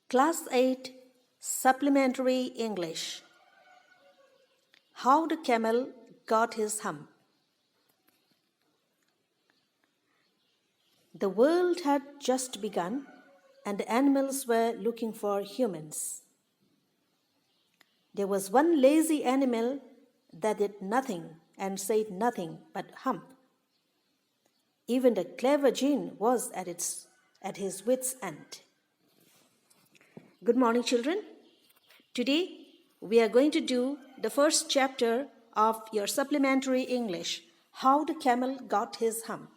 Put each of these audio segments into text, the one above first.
Class 8 Supplementary English. How the Camel Got His Hump. The world had just begun, and the animals were looking for humans. There was one lazy animal that did nothing and said nothing but hump. Even the clever gene was at his wits' end. Good morning, children. Today we are going to do the first chapter of your supplementary English, How the Camel Got His Hump.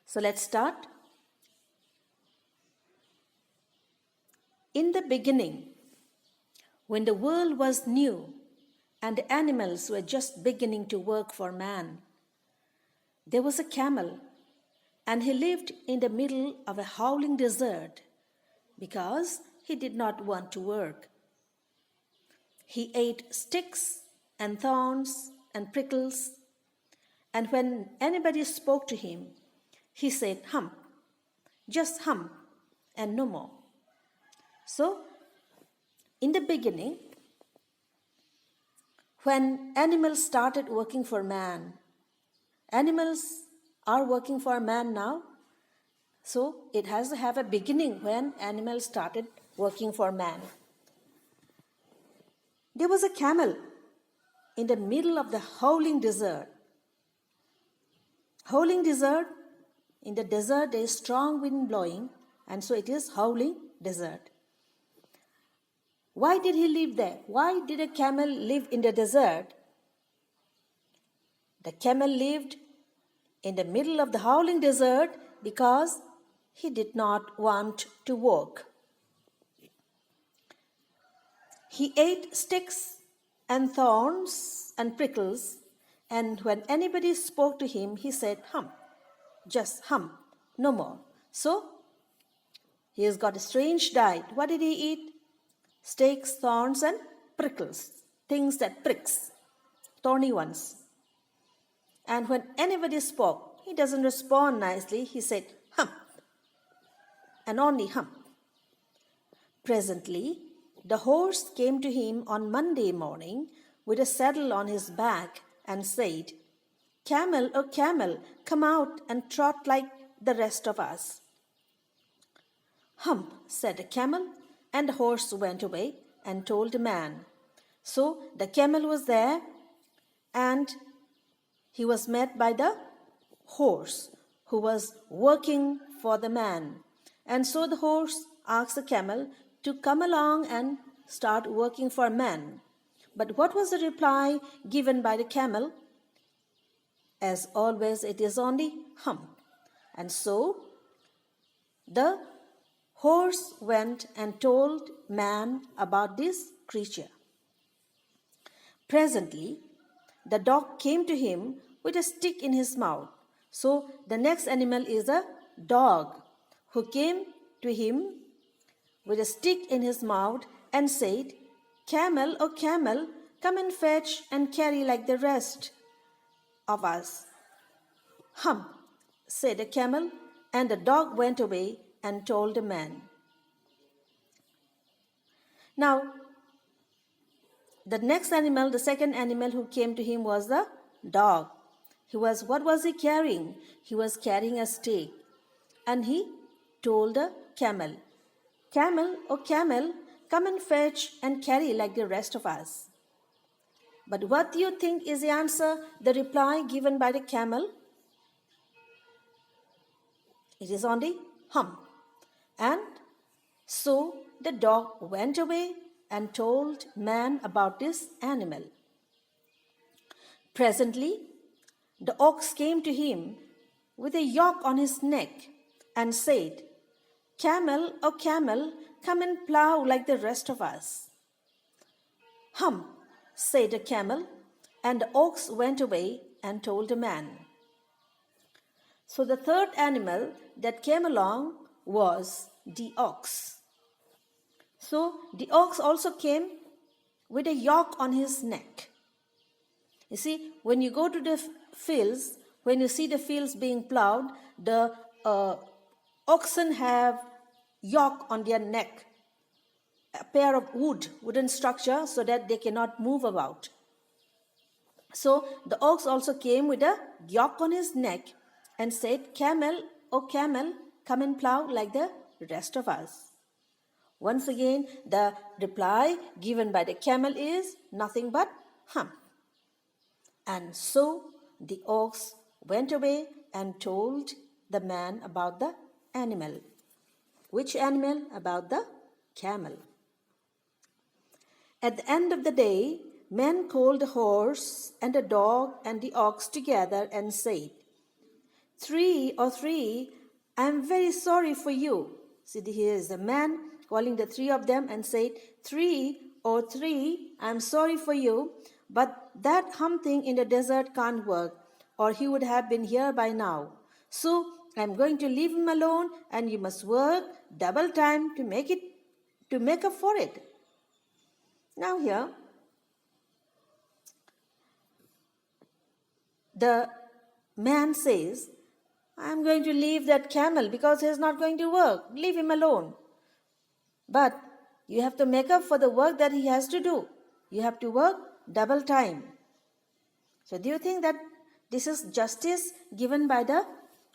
So let's start. In the beginning, when the world was new and the animals were just beginning to work for man, there was a camel, and he lived in the middle of a howling desert because he did not want to work. He ate sticks and thorns and prickles, and when anybody spoke to him, he said, hump, just hump, and no more. So, in the beginning, when animals started working for man, animals are working for man now, so it has to have a beginning when animals started working for man. There was a camel in the middle of the howling desert. Howling desert, in the desert there is strong wind blowing, and so it is howling desert. Why did he live there? Why did a camel live in the desert? The camel lived in the middle of the howling desert because he did not want to work. He ate sticks and thorns and prickles, and when anybody spoke to him, he said, hump, just hump, no more. So, he has got a strange diet. What did he eat? Sticks, thorns, and prickles, things that pricks, thorny ones. And when anybody spoke, he doesn't respond nicely. He said, hump, and only hump. Presently, the horse came to him on Monday morning with a saddle on his back and said, Camel, oh camel, come out and trot like the rest of us. Hump, said the camel, and the horse went away and told the man. So the camel was there, and he was met by the horse who was working for the man. And so the horse asked the camel to come along and start working for man. But what was the reply given by the camel? As always, it is only hump. And so the horse went and told man about this creature. Presently, the dog came to him with a stick in his mouth. So the next animal is a dog who came to him with a stick in his mouth and said, Camel, oh camel, come and fetch and carry like the rest of us. Hump, said the camel, and the dog went away and told the man. Now, the next animal, the second animal who came to him was the dog. What was he carrying? He was carrying a stick. And he told the camel, Camel, oh camel, come and fetch and carry like the rest of us. But what do you think is the answer, the reply given by the camel? It is only hump. And so the dog went away and told man about this animal. Presently, the ox came to him with a yoke on his neck and said, Camel, oh camel, come and plow like the rest of us. Hump, said the camel, and the ox went away and told the man. So the third animal that came along was the ox. So the ox also came with a yoke on his neck. You see, when you go to the fields, when you see the fields being plowed, the oxen have yoke on their neck, a pair of wooden structure, so that they cannot move about. So the ox also came with a yoke on his neck and said, Camel, O camel, come and plow like the rest of us. Once again, the reply given by the camel is nothing but hump. And so the ox went away and told the man about the animal. Which animal? About the camel. At the end of the day, man called the horse and the dog and the ox together and said, Three, I am very sorry for you. See, here is the man calling the three of them and said, Three, I am sorry for you, but that humping in the desert can't work, or he would have been here by now. So I am going to leave him alone, and you must work double time to make up for it. Now here, the man says, I am going to leave that camel because he is not going to work. Leave him alone. But you have to make up for the work that he has to do. You have to work double time. So do you think that this is justice given by the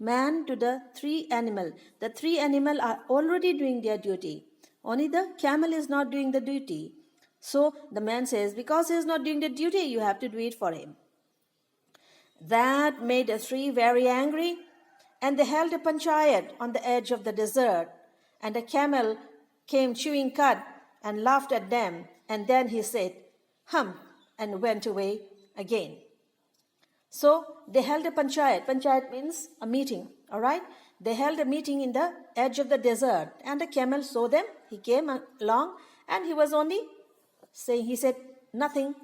man to the three animals? The three animals are already doing their duty. Only the camel is not doing the duty. So the man says, because he is not doing the duty, you have to do it for him. That made the three very angry, and they held a panchayat on the edge of the desert, and the camel came chewing cud and laughed at them, and then he said, hump, and went away again. So they held a panchayat. Panchayat means a meeting, all right? They held a meeting in the edge of the desert, and the camel saw them. He came along, and he was only saying, he said nothing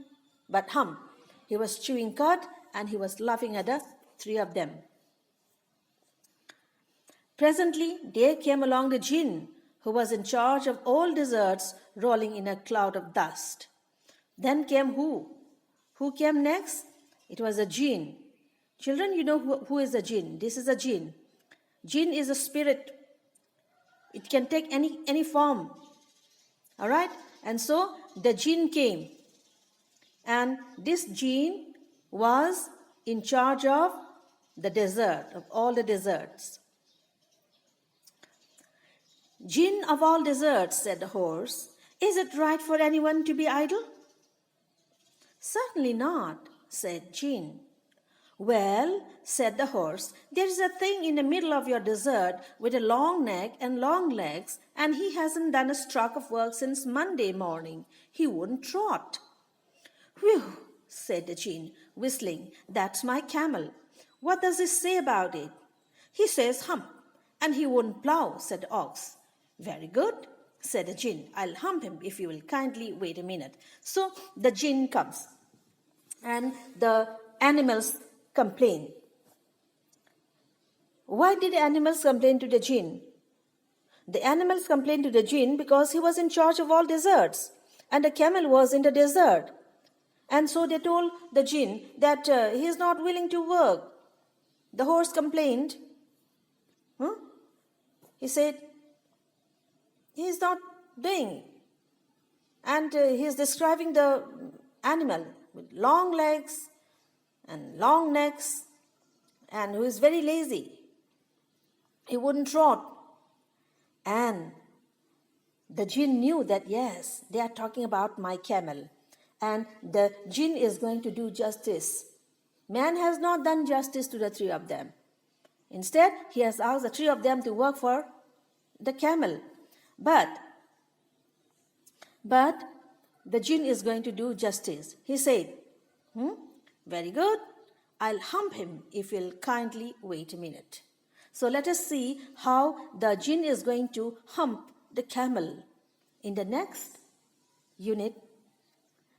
but hump. He was chewing cud, and he was laughing at the three of them. Presently, there came along the jinn, who was in charge of all deserts, rolling in a cloud of dust. Then came who? Who came next? It was a jinn. Children, you know who is a jinn? This is a jinn. Jinn is a spirit. It can take any form. All right? And so the jinn came. And this jinn was in charge of the desert, of all the deserts. Jinn of all deserts, said the horse, is it right for anyone to be idle? Certainly not, said Jinn. Well, said the horse, there is a thing in the middle of your desert with a long neck and long legs, and he hasn't done a stroke of work since Monday morning. He wouldn't trot. Whew, said the Jinn, whistling, that's my camel. What does he say about it? He says hump, and he won't plow, said the ox. Very good, said the jinn. I'll hump him if you will kindly wait a minute. So the jinn comes, and the animals complain. Why did the animals complain to the jinn? The animals complained to the jinn because he was in charge of all deserts, and the camel was in the desert. And so they told the jinn that he is not willing to work. The horse complained. He said, he is not doing it. And he is describing the animal with long legs and long necks, and who is very lazy. He wouldn't trot. And the jinn knew that, yes, they are talking about my camel. And the jinn is going to do justice. Man has not done justice to the three of them. Instead, he has asked the three of them to work for the camel. But the jinn is going to do justice. He said, very good, I'll hump him if you'll kindly wait a minute. So let us see how the jinn is going to hump the camel in the next unit.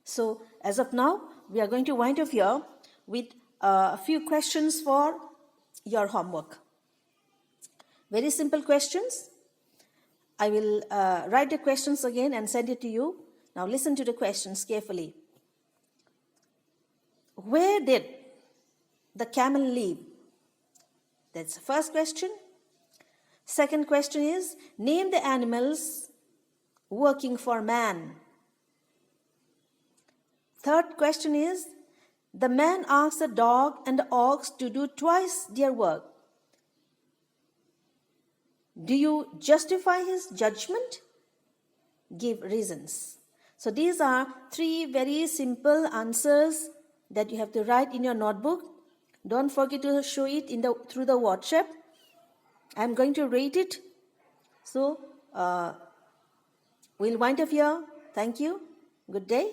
So as of now, we are going to wind up here with a few questions for your homework. Very simple questions. I will write the questions again and send it to you. Now listen to the questions carefully. Where did the camel live? That's the first question. Second question is, name the animals working for man. Third question is, the man asked the dog and the ox to do twice their work. Do you justify his judgment? Give reasons. So these are 3 very simple answers that you have to write in your notebook. Don't forget to show it through the WhatsApp. I'm going to rate it. So we'll wind up here. Thank you. Good day.